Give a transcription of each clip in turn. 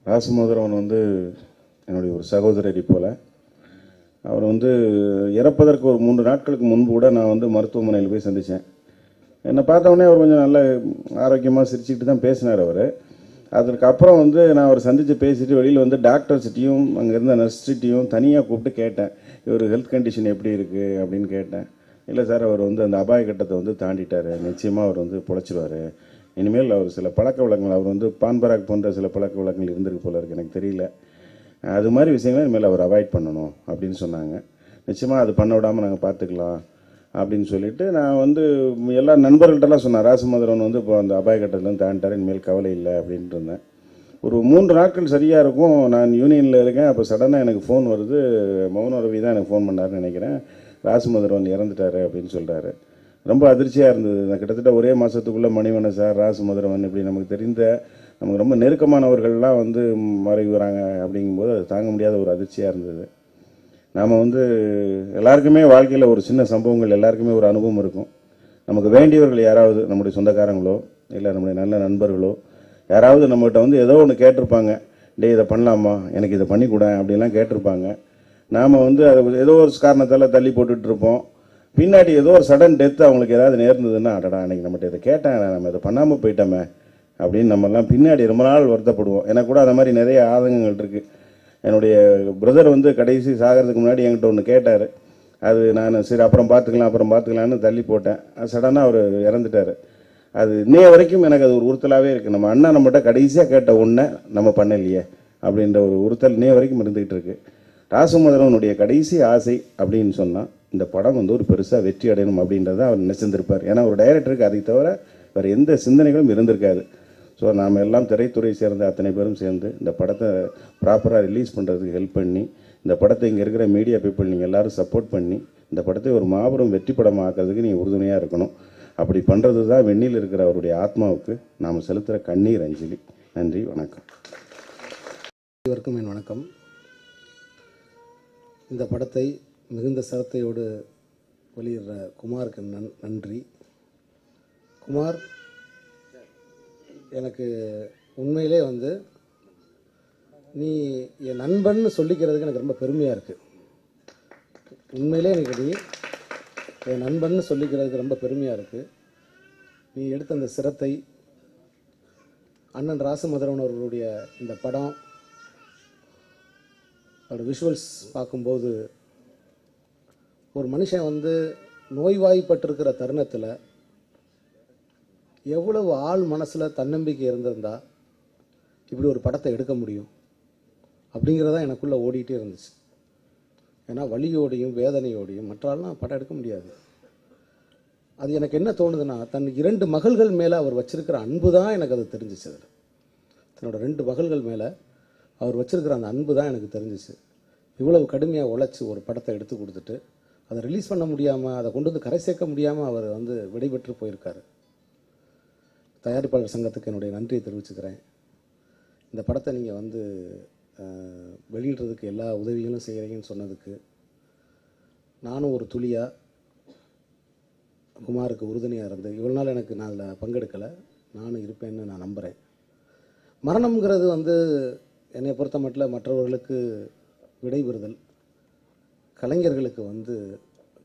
ராசமோதரவன் வந்து என்னுடைய ஒரு சகோதரரை போல. அவர் வந்து இறப்பதற்கு ஒரு 3 நாட்களுக்கு முன்பு கூட நான் வந்து மருத்துவமனையில் போய் சந்தித்தேன். என்னை பார்த்தவொடனே அவர் கொஞ்சம் நல்ல ஆரோக்கியமாக சிரிச்சுக்கிட்டு தான் பேசினார் அவர். அதற்கப்புறம் வந்து நான் அவர் சந்தித்து பேசிட்டு வெளியில் வந்து டாக்டர்ஸ்கிட்டையும் அங்கே இருந்த நர்ஸ்கிட்டையும் தனியாக கூப்பிட்டு கேட்டேன், இவர் ஹெல்த் கண்டிஷன் எப்படி இருக்குது அப்படின்னு கேட்டேன். இல்லை சார், அவர் வந்து அந்த அபாய கட்டத்தை வந்து தாண்டிட்டார், நிச்சயமாக அவர் வந்து பொழைச்சிருவார், இனிமேல் அவர் சில பழக்க வழக்கங்கள், அவர் வந்து பான்பராக் போன்ற சில பழக்க வழக்கங்கள் இருந்திருக்கு போல இருக்குது, எனக்கு தெரியல, அது மாதிரி விஷயங்களை இனிமேல் அவர் அவாய்ட் பண்ணணும் அப்படின்னு சொன்னாங்க. நிச்சயமாக அது பண்ண விடாமல் நாங்கள் பார்த்துக்கலாம் அப்படின்னு சொல்லிட்டு நான் வந்து எல்லா நண்பர்கள்ட்டெல்லாம் சொன்னேன், ராசமோதரன் வந்து இப்போ அந்த அபாய கட்டத்துலேருந்து தாண்டிட்டார், இனிமேல் கவலை இல்லை அப்படின்ட்டு இருந்தேன். ஒரு 3 நாட்கள் சரியாக இருக்கும், நான் யூனியனில் இருக்கேன். அப்போ சடனாக எனக்கு ஃபோன் வருது, மௌன ரவி தான் எனக்கு ஃபோன் பண்ணாருன்னு நினைக்கிறேன், ராசமோதரன் இறந்துட்டார் அப்படின்னு சொல்கிறாரு. ரொம்ப அதிர்ச்சியாக இருந்தது. நான் கிட்டத்தட்ட ஒரே மாதத்துக்குள்ளே மணிவண்ணன் சார், ராசமோதரன் இப்படி நமக்கு தெரிந்த நமக்கு ரொம்ப நெருக்கமானவர்கள்லாம் வந்து மறைவுறாங்க அப்படிங்கும்போது அது தாங்க முடியாத ஒரு அதிர்ச்சியாக இருந்தது. நாம் வந்து எல்லாருக்குமே வாழ்க்கையில் ஒரு சின்ன சம்பவங்கள், எல்லாருக்குமே ஒரு அனுபவம் இருக்கும். நமக்கு வேண்டியவர்கள் யாராவது, நம்முடைய சொந்தக்காரங்களோ இல்லை நம்முடைய நல்ல நண்பர்களோ யாராவது நம்மகிட்ட வந்து ஏதோ ஒன்று கேட்டிருப்பாங்க, டே இதை பண்ணலாமா, எனக்கு இதை பண்ணிக்கூட அப்படின்லாம் கேட்டிருப்பாங்க. நாம் வந்து அதை ஏதோ ஒரு காரணத்தால் தள்ளி போட்டுட்ருப்போம். பின்னாடி ஏதோ ஒரு சடன் டெத்து அவங்களுக்கு ஏதாவது நேர்ந்ததுன்னா, அடடா அன்றைக்கி நம்மகிட்ட இதை கேட்டேன், நம்ம இதை பண்ணாமல் போயிட்டோமே அப்படின்னு நம்மெல்லாம் பின்னாடி ரொம்ப நாள் வருத்தப்படுவோம். எனக்கு கூட அந்த மாதிரி நிறைய ஆதங்கங்கள் இருக்குது. என்னுடைய பிரதர் வந்து கடைசி சாகிறதுக்கு முன்னாடி என்கிட்ட ஒன்று கேட்டார். அது நான் சரி அப்புறம் பார்த்துக்கலான்னு தள்ளி போட்டேன். சடனாக அவர் இறந்துட்டார். அது இன்னைய வரைக்கும் எனக்கு அது ஒரு உறுத்தலாகவே இருக்குது. நம்ம அண்ணன் நம்மகிட்ட கடைசியாக கேட்ட ஒன்றை நம்ம பண்ணலையே அப்படின்ற ஒரு உறுத்தல் இன்னைய வரைக்கும் இருந்துகிட்டு இருக்கு. ராசமோதரனுடைய கடைசி ஆசை அப்படின்னு சொன்னால், இந்த படம் வந்து ஒரு பெருசாக வெற்றி அடையணும் அப்படின்றத அவர் நினைச்சிருந்திருப்பார். ஏன்னா ஒரு டைரக்டருக்கு அதை தவிர வேறு எந்த சிந்தனைகளும் இருந்திருக்காது. ஸோ நாம் எல்லாம் திரைத்துறை சேர்ந்த அத்தனை பேரும் சேர்ந்து இந்த படத்தை ப்ராப்பராக ரிலீஸ் பண்ணுறதுக்கு ஹெல்ப் பண்ணி, இந்த படத்தை இங்கே இருக்கிற மீடியா பீப்புள் நீங்கள் எல்லோரும் சப்போர்ட் பண்ணி இந்த படத்தை ஒரு மாபெரும் வெற்றி படமாக ஆக்கிறதுக்கு நீங்கள் உறுதுணையாக இருக்கணும். அப்படி பண்ணுறது தான் வெண்ணில் இருக்கிற அவருடைய ஆத்மாவுக்கு நாம் செலுத்துகிற கண்ணீர் அஞ்சலி. நன்றி, வணக்கம். அனைவருக்கும் என் வணக்கம். இந்த படத்தை மிகுந்த சிரத்தையோடு வெளியிடுற குமாருக்கு நன்றி. குமார் எனக்கு உண்மையிலே வந்து நீ என் நண்பன்னு சொல்லிக்கிறதுக்கு எனக்கு ரொம்ப பெருமையாக இருக்குது. உண்மையிலே எனக்கு நீ என் நண்பன்னு சொல்லிக்கிறதுக்கு ரொம்ப பெருமையாக இருக்குது. நீ எடுத்த அந்த சிரத்தை, அண்ணன் ராசமோதரன் அவர்களுடைய இந்த படம், அதோட விஷுவல்ஸ் பார்க்கும்போது ஒரு மனுஷன் வந்து நோய்வாய்ப்பட்டிருக்கிற தருணத்தில் எவ்வளவு ஆள் மனசில் தன்னம்பிக்கை இருந்திருந்தா இப்படி ஒரு படத்தை எடுக்க முடியும் அப்படிங்கிறதான் எனக்குள்ளே ஓடிட்டே இருந்துச்சு. ஏன்னா வலியோடையும் வேதனையோடையும் மற்றாலாம் படம் எடுக்க முடியாது. அது எனக்கு என்ன தோணுதுன்னா, தன் 2 மகள்கள் மேலே அவர் வச்சிருக்கிற அன்பு தான் எனக்கு அது தெரிஞ்சிச்சு. அதில் தன்னோட 2 மகள்கள் மேலே அவர் வச்சிருக்கிற அந்த அன்பு தான் எனக்கு தெரிஞ்சிச்சு. இவ்வளவு கடுமையாக உழைச்சி ஒரு படத்தை எடுத்து கொடுத்துட்டு அதை ரிலீஸ் பண்ண முடியாமல், அதை கொண்டு வந்து கரை சேர்க்க முடியாமல் அவர் வந்து விடைபெற்று போயிருக்காரு. தயாரிப்பாளர் சங்கத்துக்கு என்னுடைய நன்றியை தெரிவிச்சுக்கிறேன். இந்த படத்தை நீங்கள் வந்து வெளியிடுறதுக்கு எல்லா உதவிகளும் செய்கிறீங்கன்னு சொன்னதுக்கு, நானும் ஒரு துளியாக குமாருக்கு உறுதுணையாக இருந்து இவ்வளோ நாள் நான் அதில் பங்கெடுக்கலை, நானும் இருப்பேன்னு நான் நம்புகிறேன். மரணம்ங்கிறது வந்து என்னை பொறுத்த மட்டும் மற்றவர்களுக்கு விடைபெறுதல், கலைஞர்களுக்கு வந்து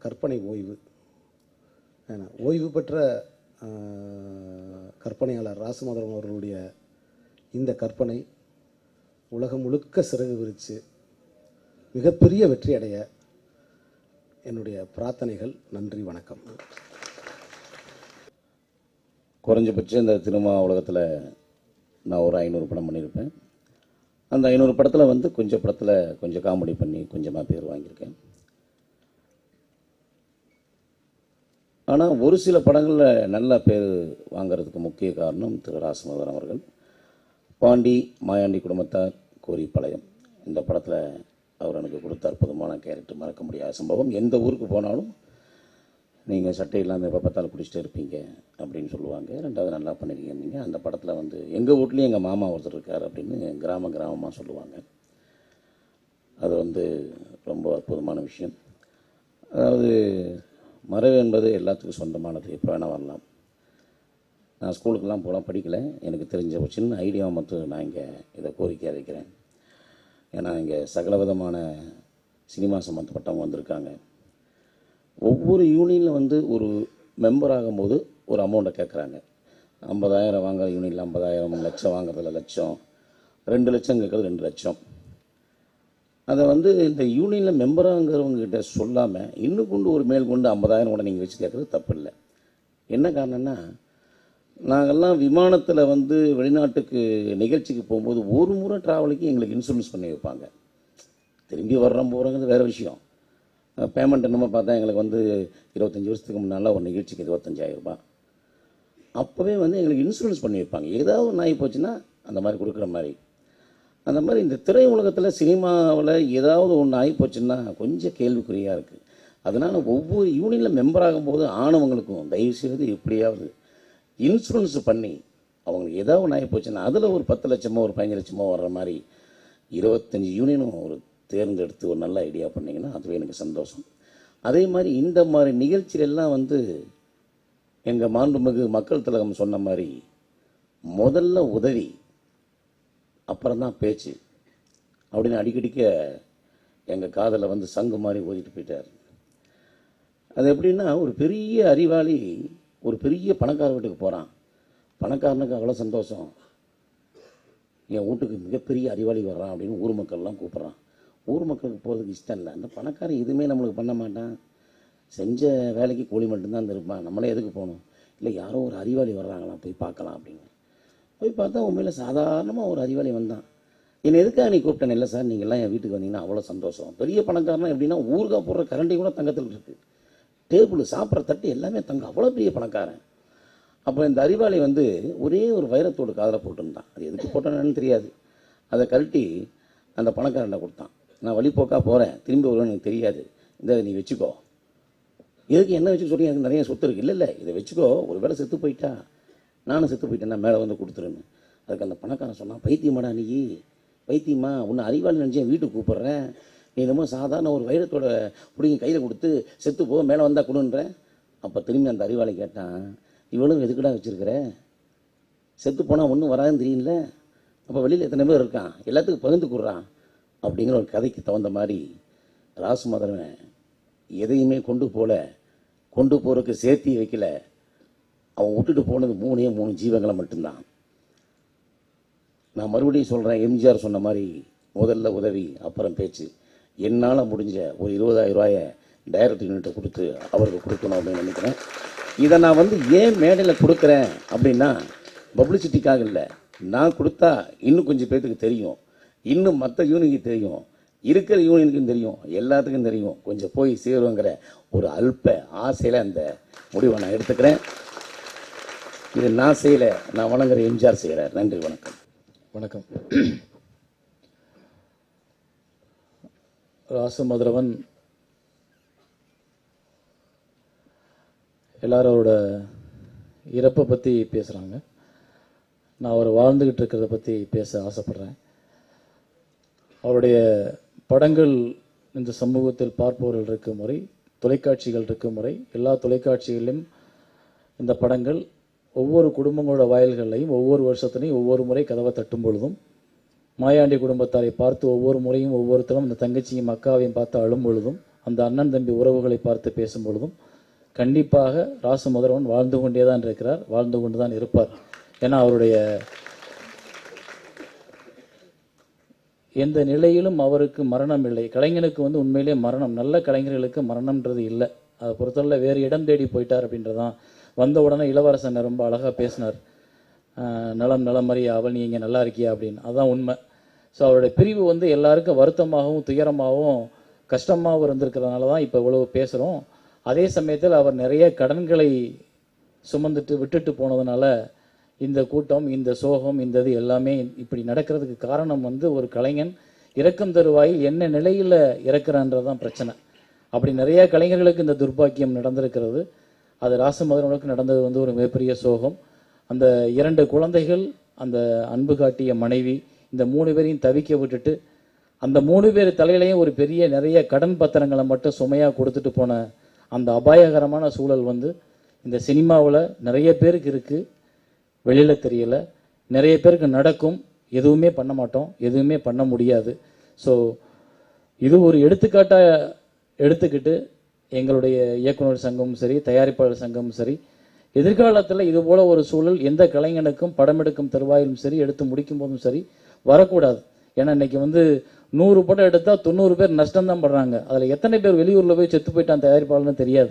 கற்பனை ஓய்வு. ஏன்னா ஓய்வு பெற்ற கற்பனையாளர் ராசமோதரன் அவர்களுடைய இந்த கற்பனை உலகம் முழுக்க சிறகு விரித்து மிகப்பெரிய வெற்றி அடைய என்னுடைய பிரார்த்தனைகள். நன்றி, வணக்கம். குறைஞ்சபட்சம் இந்த சினிமா உலகத்தில் நான் ஒரு 500 படம் பண்ணியிருப்பேன். அந்த 500 படத்தில் வந்து கொஞ்சம் படத்தில் கொஞ்சம் காமெடி பண்ணி கொஞ்சமாக பேர் வாங்கியிருக்கேன். ஆனால் ஒரு சில படங்களில் நல்ல பேர் வாங்கிறதுக்கு முக்கிய காரணம் திரு ராசமோதரன் அவர்கள். பாண்டி, மாயாண்டி குடும்பத்தார், கோரிப்பாளையம், இந்த படத்தில் அவர் எனக்கு கொடுத்த அற்புதமான கேரக்டர், மறக்க முடியாத சம்பவம். எந்த ஊருக்கு போனாலும் நீங்கள் சட்டை இல்லாமல் எப்போ பார்த்தாலும் குடிச்சிட்டு இருப்பீங்க அப்படின்னு சொல்லுவாங்க. 2வது நல்லா பண்ணியிருக்கீங்க நீங்கள். அந்த படத்தில் வந்து எங்கள் வீட்லேயும் எங்கள் மாமா ஒருத்தர் இருக்கார் அப்படின்னு கிராமமாக சொல்லுவாங்க. அது வந்து ரொம்ப அற்புதமான விஷயம். அதாவது மறைவு என்பது எல்லாத்துக்கும் சொந்தமானது, எப்போ வேணால் வரலாம். நான் ஸ்கூலுக்கெல்லாம் போகலாம் படிக்கலை. எனக்கு தெரிஞ்ச ஒரு சின்ன ஐடியாவை மட்டும் நான் இங்கே இதை கோரிக்கை வைக்கிறேன். ஏன்னா இங்கே சகலவிதமான சினிமா சம்மந்தப்பட்டவங்க வந்திருக்காங்க. ஒவ்வொரு யூனியனில் வந்து ஒரு மெம்பர் ஆகும்போது ஒரு அமௌண்ட்டை கேட்குறாங்க. 50,000 வாங்குற யூனியனில் 50,000, லட்சம் வாங்குறதுல லட்சம், 2 லட்சம் கேட்குறது 2 லட்சம். அதை வந்து இந்த யூனியனில் மெம்பராங்கிறவங்ககிட்ட சொல்லாமல் இன்னும் கொண்டு ஒரு மேல் கொண்டு 50,000 கூட நீங்கள் வச்சு கேட்குறது தப்பு இல்லை. என்ன காரணம்னா, நாங்கள்லாம் விமானத்தில் வந்து வெளிநாட்டுக்கு நிகழ்ச்சிக்கு போகும்போது ஒரு முறை ட்ராவலுக்கு எங்களுக்கு இன்சூரன்ஸ் பண்ணி வைப்பாங்க. திரும்பி வர்றோம் போகிறோங்கிறது வேறு விஷயம். பேமெண்ட் என்னமோ பார்த்தா எங்களுக்கு வந்து 25 வருஷத்துக்கு முன்னால் ஒரு நிகழ்ச்சிக்கு 25,000 ரூபாய். அப்போவே வந்து எங்களுக்கு இன்சூரன்ஸ் பண்ணி வைப்பாங்க. ஏதாவது ஒன்று ஆகி போச்சுன்னா அந்த மாதிரி கொடுக்குற மாதிரி. அந்த மாதிரி இந்த திரை உலகத்தில் சினிமாவில் ஏதாவது ஒன்று ஆகி போச்சுன்னா கொஞ்சம் கேள்விக்குறியாக இருக்குது. அதனால் ஒவ்வொரு யூனியனில் மெம்பர் ஆகும்போது ஆனவங்களுக்கும் தயவுசெய்து எப்படியாவது இன்சூரன்ஸ் பண்ணி அவங்களுக்கு ஏதாவது ஒன்று ஆகி போச்சுன்னா அதில் ஒரு 10 லட்சமோ ஒரு 15 லட்சமோ வர்ற மாதிரி 25 யூனியனும் ஒரு தேர்ந்தெடுத்து ஒரு நல்ல ஐடியா பண்ணிங்கன்னா அதுவே எனக்கு சந்தோஷம். அதே மாதிரி இந்த மாதிரி நிகழ்ச்சியிலெல்லாம் வந்து எங்கள் மாண்புமிகு மக்கள் திலகம் சொன்ன மாதிரி முதல்ல உதவி அப்புறம் தான் பேச்சு அப்படின்னு அடிக்கடிக்க எங்கள் காதில் வந்து சங்கு மாதிரி ஓதிட்டு போயிட்டார். அது எப்படின்னா, ஒரு பெரிய அறிவாளி ஒரு பெரிய பணக்கார வீட்டுக்கு போகிறான். பணக்காரனுக்கு அவ்வளோ சந்தோஷம், என் வீட்டுக்கு மிகப்பெரிய அறிவாளி வர்றான் அப்படின்னு ஊர் மக்கள்லாம் கூப்பிட்றான். ஊர் மக்களுக்கு போகிறதுக்கு இஷ்டம் இல்லை. அந்த பணக்காரன் எதுவுமே நம்மளுக்கு பண்ண மாட்டான், செஞ்ச வேலைக்கு கூலி மட்டும்தான் இருப்பான். நம்மளே எதுக்கு போகணும்? இல்லை யாரோ ஒரு அறிவாளி வர்றாங்களாம், போய் பார்க்கலாம் அப்படின்னு போய் பார்த்தா உண்மையில் சாதாரணமாக ஒரு அறிவாளி வந்தான். என்னை எதுக்காக நீ கூப்பிட்டேன்? இல்லை சார், நீங்கள்லாம் என் வீட்டுக்கு வந்தீங்கன்னா அவ்வளோ சந்தோஷம். பெரிய பணக்காரனா எப்படின்னா ஊறுகாய் போடுற கரண்டி கூட தங்கத்தில் இருக்குது, டேபிள் சாப்பிட்ற தட்டு எல்லாமே தங்கம், அவ்வளோ பெரிய பணக்காரன். அப்போ இந்த அறிவாளி வந்து ஒரே ஒரு வைரத்தோடு காதில் போட்டுருந்தான். அது எதுக்கு போட்டானு தெரியாது. அதை கழட்டி அந்த பணக்காரனை கொடுத்தான். நான் வழிபோக்காக போகிறேன், திரும்பி வருவேன்னு எனக்கு தெரியாது, இந்த நீ வச்சுக்கோ. எதுக்கு என்ன வச்சுக்க சொல்லி? எனக்கு நிறைய சொத்து இருக்குது. இல்லை இதை வச்சுக்கோ, ஒரு வேளை செத்து போயிட்டா, நானும் செத்து போயிட்டேன்னா மேலே வந்து கொடுத்துருன்னு. அதுக்கு அந்த பணக்காரன் சொன்னான், பைத்தியமாடா நீ, பைத்தியமா, உன்னை அறிவாளி நினச்சி என் வீட்டுக்கு கூப்பிட்றேன், நீ என்னமோ சாதாரண ஒரு வைரத்தோட பிடிங்கி கையில் கொடுத்து செத்து போ, மேலே வந்தால் கொடுன்ற. அப்போ திரும்பி அந்த அறிவாளி கேட்டான், இவனும் எதுக்குடா வச்சுருக்கிற? செத்து போனால் ஒன்றும் வராதுன்னு தெரியல, அப்போ வெளியில் எத்தனை பேர் இருக்கான், எல்லாத்துக்கும் பகிர்ந்து கொடுறான் அப்படிங்கிற ஒரு கதைக்கு தகுந்த மாதிரி ராசு மதுரவன் எதையுமே கொண்டு போகிறதுக்கு சேர்த்தி வைக்கல. அவன் விட்டுட்டு போனது 3 ஜீவங்களை மட்டும்தான். நான் மறுபடியும் சொல்கிறேன், எம்ஜிஆர் சொன்ன மாதிரி முதல்ல உதவி அப்புறம் பேச்சு. என்னால் முடிஞ்ச ஒரு 20,000 ரூபாயை டைரக்டர் யூனிட்டை கொடுத்து அவருக்கு கொடுக்கணும் அப்படின்னு நினைக்கிறேன். இதை நான் வந்து ஏன் மேடையில் கொடுக்குறேன் அப்படின்னா, பப்ளிசிட்டிக்காக இல்லை. நான் கொடுத்தா இன்னும் கொஞ்சம் பேர்த்துக்கு தெரியும், இன்னும் மற்ற யூனியனுக்கு தெரியும், இருக்கிற யூனியனுக்கும் தெரியும், எல்லாத்துக்கும் தெரியும், கொஞ்சம் போய் சேருங்கிற ஒரு அல்ப ஆசையில் அந்த முடிவை நான் எடுத்துக்கிறேன். இது நான் செய்யலை, நான் வணங்குற எம்ஜிஆர் செய்கிறார். நன்றி, வணக்கம். வணக்கம். ராசு மதுரவன் எல்லாரும் அவரோட இறப்பை பற்றி பேசுகிறாங்க. நான் அவர் வாழ்ந்துக்கிட்டு இருக்கிறத பற்றி பேச ஆசைப்பட்றேன். அவருடைய படங்கள் இந்த சமூகத்தில் பார்ப்பவர்கள் இருக்கும் முறை, தொலைக்காட்சிகள் இருக்கும் முறை, எல்லா தொலைக்காட்சிகளிலும் இந்த படங்கள் ஒவ்வொரு குடும்பங்களோட வாயில்களையும் ஒவ்வொரு வருஷத்துலையும் ஒவ்வொரு முறை கதவை தட்டும் பொழுதும், மாயாண்டி குடும்பத்தாரை பார்த்து ஒவ்வொரு முறையும் ஒவ்வொருத்தரும் இந்த தங்கச்சியும் அக்காவையும் பார்த்து அழும் பொழுதும், அந்த அண்ணன் தம்பி உறவுகளை பார்த்து பேசும் பொழுதும் கண்டிப்பாக ராசு மதுரவன் வாழ்ந்து கொண்டே தான் இருக்கிறார், வாழ்ந்து கொண்டு தான் இருப்பார். ஏன்னா அவருடைய எந்த நிலையிலும் அவருக்கு மரணம் இல்லை. கலைஞனுக்கு வந்து உண்மையிலே மரணம், நல்ல கலைஞர்களுக்கு மரணம்ன்றது இல்லை. அதை பொறுத்தவரை வேறு இடம் தேடி போயிட்டார் அப்படின்றதான். வந்த உடனே இளவரசன் ரொம்ப அழகாக பேசினார், நலம் நலம் மாதிரி அவள் நீ இங்கே நல்லா இருக்கியா அப்படின்னு. அதுதான் உண்மை. ஸோ அவருடைய பிரிவு வந்து எல்லாருக்கும் வருத்தமாகவும் துயரமாகவும் கஷ்டமாகவும் இருந்திருக்கிறதுனால தான் இப்போ இவ்வளவு பேசுகிறோம். அதே சமயத்தில் அவர் நிறைய கடன்களை சுமந்துட்டு விட்டுட்டு போனதுனால இந்த கூட்டம், இந்த சோகம், இந்த இது எல்லாமே இப்படி நடக்கிறதுக்கு காரணம் வந்து ஒரு கலைஞன் இறக்கும் தருவாயில் என்ன நிலையில் இறக்குறான்றதான் பிரச்சனை. அப்படி நிறைய கலைஞர்களுக்கு இந்த துர்பாக்கியம் நடந்திருக்கிறது. அது ராசு மதுரவனுக்கு நடந்தது வந்து ஒரு மிகப்பெரிய சோகம். அந்த 2 குழந்தைகள், அந்த அன்பு காட்டிய மனைவி, இந்த 3 பேரையும் தவிக்க விட்டுட்டு அந்த 3 பேர் தலையிலையும் ஒரு பெரிய நிறைய கடன் பத்திரங்களை மட்டும் சுமையாக கொடுத்துட்டு போன அந்த அபாயகரமான சூழல் வந்து இந்த சினிமாவில் நிறைய பேருக்கு இருக்குது. வெளியில் தெரியல. நிறைய பேருக்கு நடக்கும், எதுவுமே பண்ண மாட்டோம், எதுவுமே பண்ண முடியாது. ஸோ இது ஒரு எடுத்துக்காட்டாக எடுத்துக்கிட்டு எங்களுடைய இயக்குனர் சங்கமும் சரி, தயாரிப்பாளர் சங்கமும் சரி, எதிர்காலத்தில் இது போல ஒரு சூழல் எந்த கலைஞனுக்கும் படம் எடுக்கும் தருவாயிலும் சரி, எடுத்து முடிக்கும் போதும் சரி வரக்கூடாது. ஏன்னா இன்னைக்கு 100 படம் எடுத்தால் 90 பேர் நஷ்டம்தான் படுறாங்க. அதில் எத்தனை பேர் வெளியூரில் போய் செத்து போயிட்டான் தயாரிப்பாளர்னு தெரியாது.